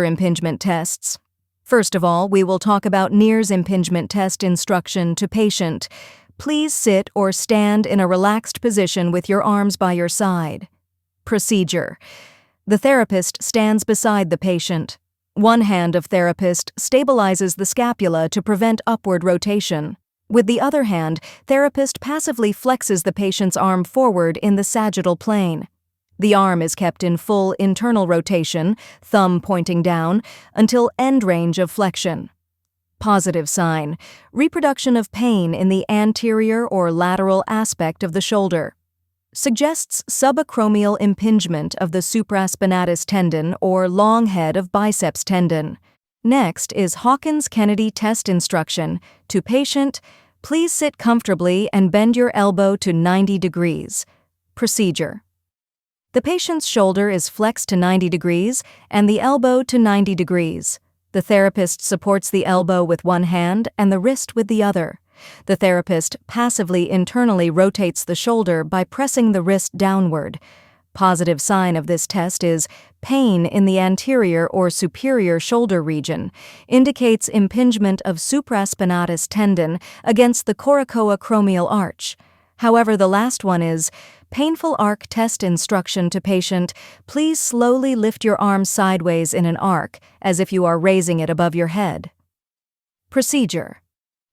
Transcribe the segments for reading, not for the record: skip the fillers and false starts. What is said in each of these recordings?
Impingement tests. First of all, we will talk about NIRS impingement test instruction to patient. Please sit or stand in a relaxed position with your arms by your side. Procedure. The therapist stands beside the patient. One hand of therapist stabilizes the scapula to prevent upward rotation. With the other hand, therapist passively flexes the patient's arm forward in the sagittal plane. The arm is kept in full internal rotation, thumb pointing down, until end range of flexion. Positive sign: reproduction of pain in the anterior or lateral aspect of the shoulder. Suggests subacromial impingement of the supraspinatus tendon or long head of biceps tendon. Next is Hawkins-Kennedy test instruction to patient. Please sit comfortably and bend your elbow to 90 degrees. Procedure. The patient's shoulder is flexed to 90 degrees and the elbow to 90 degrees. The therapist supports the elbow with one hand and the wrist with the other. The therapist passively internally rotates the shoulder by pressing the wrist downward. Positive sign of this test is pain in the anterior or superior shoulder region, indicates impingement of supraspinatus tendon against the coracoacromial arch. However, the last one is painful arc test instruction to patient. Please slowly lift your arm sideways in an arc, as if you are raising it above your head. Procedure.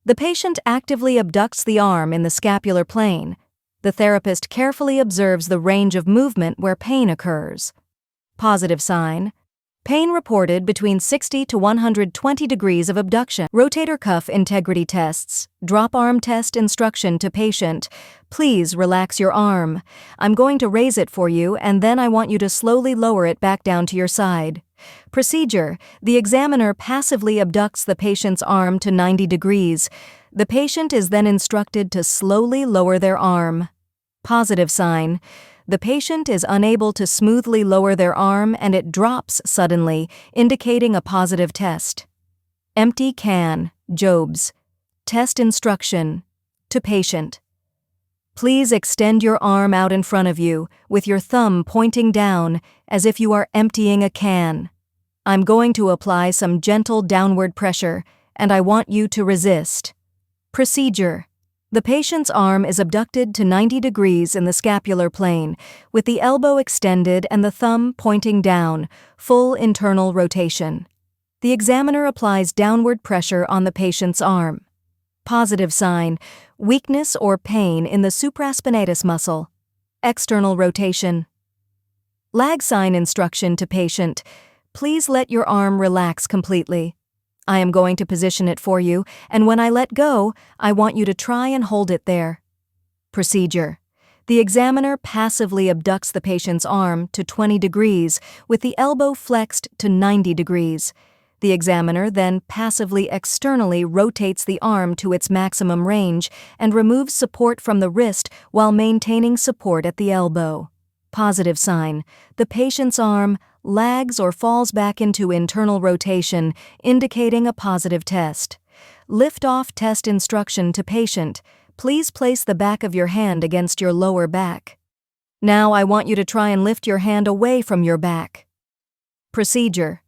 The patient actively abducts the arm in the scapular plane. The therapist carefully observes the range of movement where pain occurs. Positive sign: pain reported between 60 to 120 degrees of abduction. Rotator cuff integrity tests. Drop arm test instruction to patient. Please relax your arm. I'm going to raise it for you and then I want you to slowly lower it back down to your side. Procedure. The examiner passively abducts the patient's arm to 90 degrees. The patient is then instructed to slowly lower their arm. Positive sign: the patient is unable to smoothly lower their arm and it drops suddenly, indicating a positive test. Empty can, Jobs. Test instruction to patient. Please extend your arm out in front of you, with your thumb pointing down, as if you are emptying a can. I'm going to apply some gentle downward pressure, and I want you to resist. Procedure. The patient's arm is abducted to 90 degrees in the scapular plane, with the elbow extended and the thumb pointing down, full internal rotation. The examiner applies downward pressure on the patient's arm. Positive sign: weakness or pain in the supraspinatus muscle. External rotation. Lag sign instruction to patient. Please let your arm relax completely. I am going to position it for you, and when I let go, I want you to try and hold it there. Procedure. The examiner passively abducts the patient's arm to 20 degrees, with the elbow flexed to 90 degrees. The examiner then passively externally rotates the arm to its maximum range and removes support from the wrist while maintaining support at the elbow. Positive sign: the patient's arm lags or falls back into internal rotation, indicating a positive test. Lift-off test instruction to patient. Please place the back of your hand against your lower back. Now I want you to try and lift your hand away from your back. Procedure.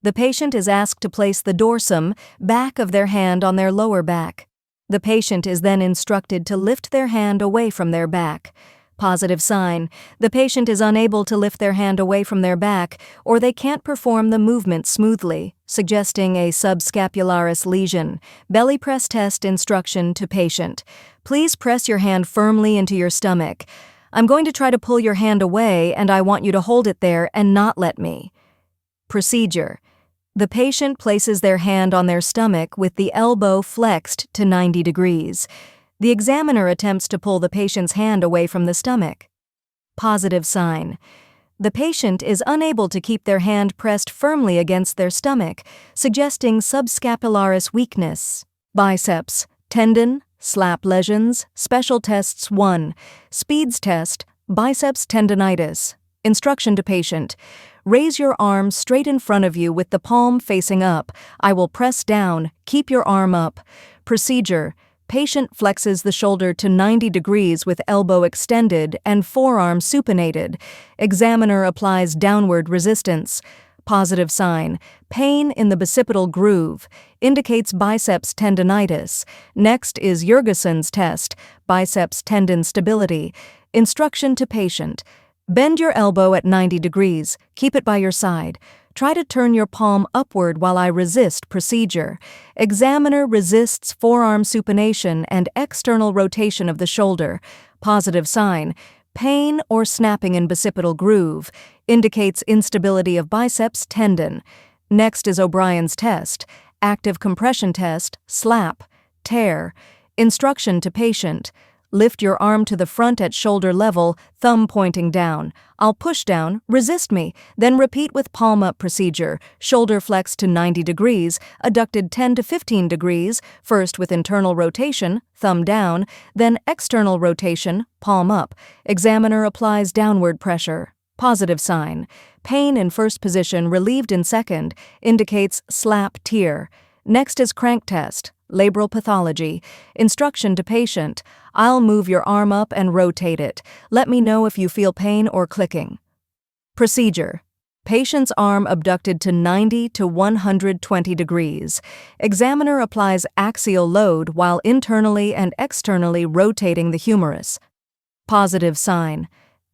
The patient is asked to place the dorsum, back of their hand, on their lower back. The patient is then instructed to lift their hand away from their back. Positive sign: the patient is unable to lift their hand away from their back, or they can't perform the movement smoothly, suggesting a subscapularis lesion. Belly press test instruction to patient. Please press your hand firmly into your stomach. I'm going to try to pull your hand away, and I want you to hold it there and not let me. Procedure. The patient places their hand on their stomach with the elbow flexed to 90 degrees. The examiner attempts to pull the patient's hand away from the stomach. Positive sign: the patient is unable to keep their hand pressed firmly against their stomach, suggesting subscapularis weakness. Biceps, tendon, slap lesions, special tests 1. Speeds test, biceps tendonitis. Instruction to patient: raise your arm straight in front of you with the palm facing up. I will press down, keep your arm up. Procedure: patient flexes the shoulder to 90 degrees with elbow extended and forearm supinated. Examiner applies downward resistance. Positive sign, pain in the bicipital groove, indicates biceps tendinitis. Next is Jurgensen's test, biceps tendon stability. Instruction to patient. Bend your elbow at 90 degrees, keep it by your side. Try to turn your palm upward while I resist procedure. Examiner resists forearm supination and external rotation of the shoulder. Positive sign, pain or snapping in bicipital groove, indicates instability of biceps tendon. Next is O'Brien's test, active compression test, slap, tear. Instruction to patient. Lift your arm to the front at shoulder level, thumb pointing down. I'll push down, resist me, then repeat with palm up procedure. Shoulder flex to 90 degrees, adducted 10 to 15 degrees, first with internal rotation, thumb down, then external rotation, palm up. Examiner applies downward pressure. Positive sign. Pain in first position relieved in second, indicates slap tear. Next is crank test, labral pathology. Instruction to patient. I'll move your arm up and rotate it. Let me know if you feel pain or clicking. Procedure. Patient's arm abducted to 90 to 120 degrees. Examiner applies axial load while internally and externally rotating the humerus. Positive sign.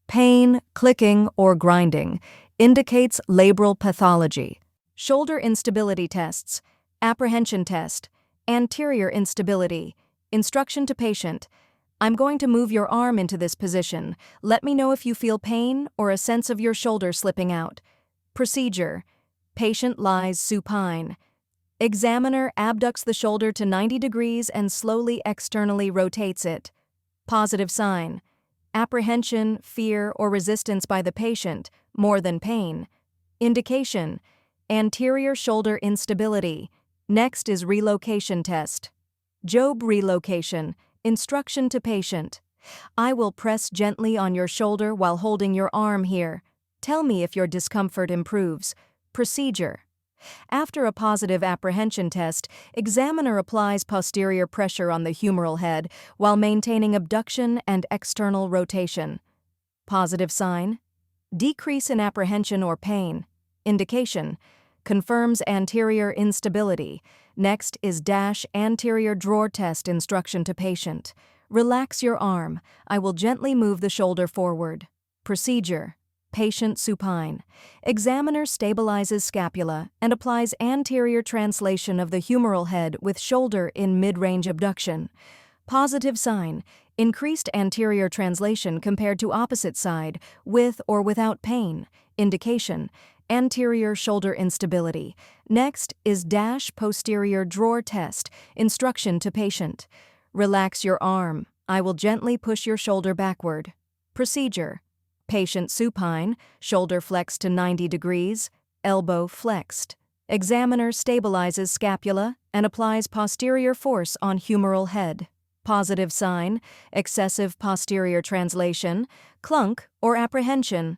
Pain, clicking, or grinding, indicates labral pathology. Shoulder instability tests. Apprehension test. Anterior instability. Instruction to patient. I'm going to move your arm into this position. Let me know if you feel pain or a sense of your shoulder slipping out. Procedure. Patient lies supine. Examiner abducts the shoulder to 90 degrees and slowly externally rotates it. Positive sign. Apprehension, fear, or resistance by the patient, more than pain. Indication. Anterior shoulder instability. Next is relocation test. Job relocation. Instruction to patient. I will press gently on your shoulder while holding your arm here. Tell me if your discomfort improves. Procedure. After a positive apprehension test, examiner applies posterior pressure on the humeral head while maintaining abduction and external rotation. Positive sign. Decrease in apprehension or pain. Indication. Confirms anterior instability. Next is anterior drawer test. Instruction to patient. Relax your arm. I will gently move the shoulder forward. Procedure. Patient supine. Examiner stabilizes scapula and applies anterior translation of the humeral head with shoulder in mid-range abduction. Positive sign. Increased anterior translation compared to opposite side, with or without pain. Indication. Anterior shoulder instability. Next is posterior drawer test. Instruction to patient. Relax your arm. I will gently push your shoulder backward. Procedure. Patient supine, shoulder flexed to 90 degrees, elbow flexed. Examiner stabilizes scapula and applies posterior force on humeral head. Positive sign, excessive posterior translation, clunk or apprehension.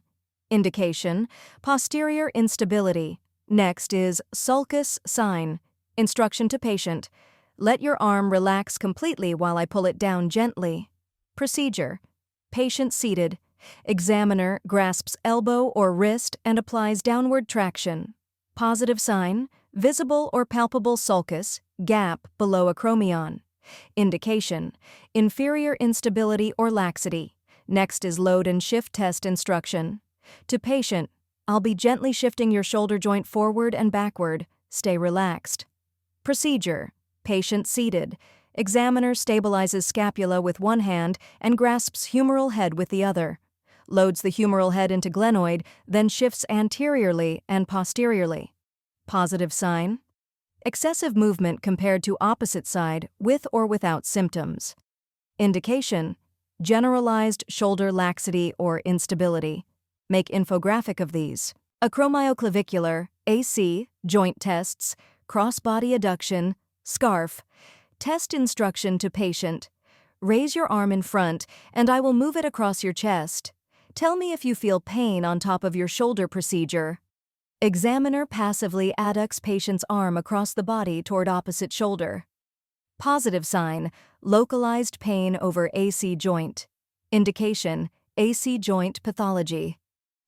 Indication, posterior instability. Next is sulcus sign. Instruction to patient. Let your arm relax completely while I pull it down gently. Procedure. Patient seated. Examiner grasps elbow or wrist and applies downward traction. Positive sign, visible or palpable sulcus, gap below acromion. Indication, inferior instability or laxity. Next is load and shift test instruction. To patient, I'll be gently shifting your shoulder joint forward and backward. Stay relaxed. Procedure, patient seated. Examiner stabilizes scapula with one hand and grasps humeral head with the other. Loads the humeral head into glenoid, then shifts anteriorly and posteriorly. Positive sign. Excessive movement compared to opposite side with or without symptoms. Indication. Generalized shoulder laxity or instability. Make infographic of these. Acromioclavicular, AC, joint tests, cross-body adduction, scarf. Test instruction to patient. Raise your arm in front and I will move it across your chest. Tell me if you feel pain on top of your shoulder procedure. Examiner passively adducts patient's arm across the body toward opposite shoulder. Positive sign, localized pain over AC joint. Indication, AC joint pathology.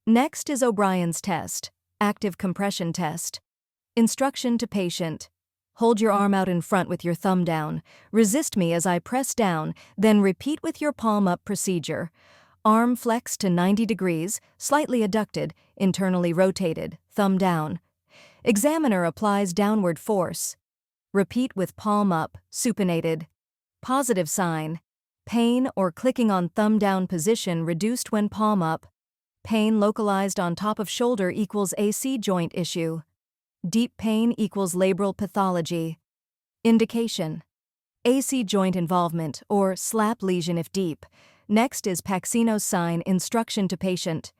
Next is O'Brien's test, Active compression test. Instruction to patient. Hold your arm out in front with your thumb down. Resist me as I press down, then repeat with your palm up procedure. Arm flexed to 90 degrees, slightly adducted, internally rotated, thumb down. Examiner applies downward force. Repeat with palm up, supinated. Positive sign. Pain or clicking on thumb down position reduced when palm up. Pain localized on top of shoulder equals AC joint issue. Deep pain equals labral pathology. Indication: AC joint involvement or slap lesion if deep. Next is Paxino's sign. Instruction to patient.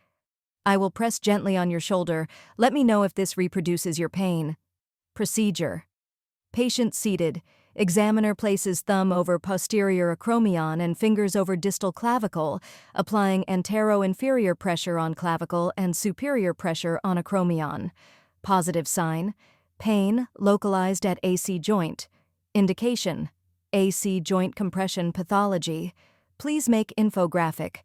I will press gently on your shoulder. Let me know if this reproduces your pain. Procedure: patient seated. Examiner places thumb over posterior acromion and fingers over distal clavicle, applying antero-inferior pressure on clavicle and superior pressure on acromion. Positive sign: pain localized at AC joint. Indication: AC joint compression pathology. Please make infographic.